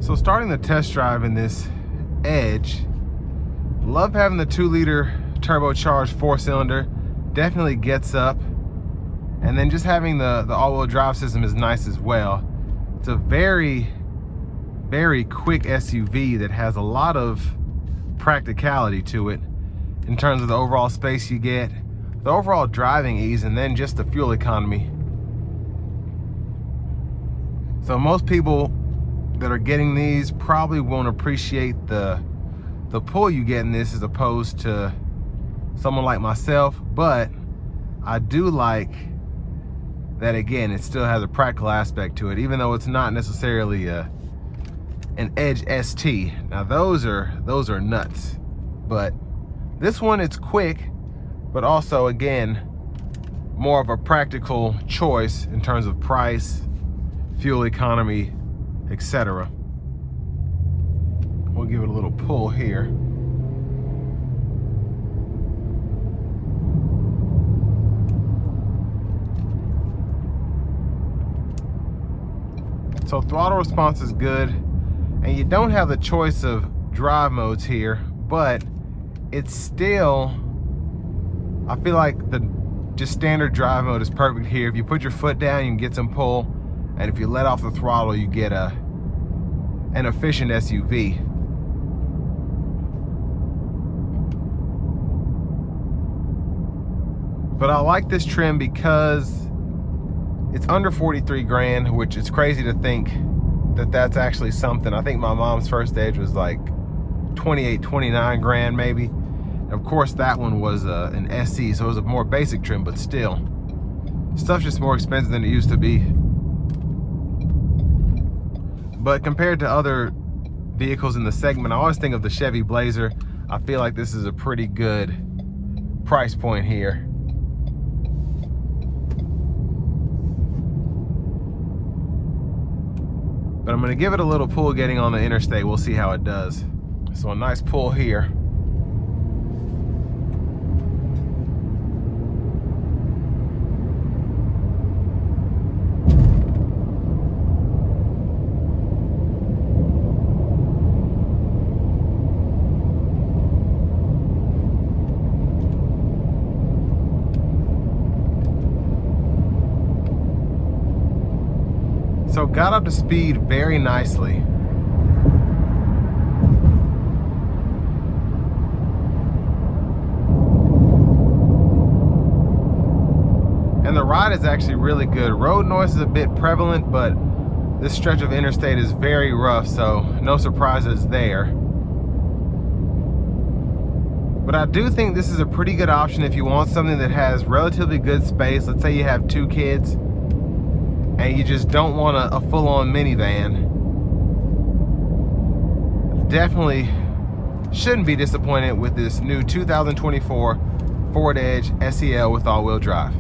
So starting the test drive in this Edge, love having the 2-liter turbocharged 4-cylinder, definitely gets up. And then just having the all-wheel drive system is nice as well. It's a very, very quick SUV that has a lot of practicality to it in terms of the overall space you get, the overall driving ease, and then just the fuel economy. So most people that are getting these probably won't appreciate the pull you get in this as opposed to someone like myself, but I do like that, again, it still has a practical aspect to it, even though it's not necessarily an Edge ST. Now those are nuts, but this one, it's quick, but also, again, more of a practical choice in terms of price, fuel economy, etc. We'll give it a little pull here. So throttle response is good, and you don't have the choice of drive modes here, but it's still, I feel like the just standard drive mode is perfect here. If you put your foot down, you can get some pull, and if you let off the throttle, you get an efficient SUV. But I like this trim because it's under 43 grand, which is crazy to think that that's actually something. I think my mom's first Edge was like 28, 29 grand maybe. And of course that one was an SE, so it was a more basic trim, but still, stuff's just more expensive than it used to be. But compared to other vehicles in the segment, I always think of the Chevy Blazer. I feel like this is a pretty good price point here. But I'm gonna give it a little pull getting on the interstate. We'll see how it does. So a nice pull here. So got up to speed very nicely. And the ride is actually really good. Road noise is a bit prevalent, but this stretch of interstate is very rough, so no surprises there. But I do think this is a pretty good option if you want something that has relatively good space. Let's say you have 2 kids and you just don't want a full-on minivan. Definitely shouldn't be disappointed with this new 2024 Ford Edge SEL with all-wheel drive.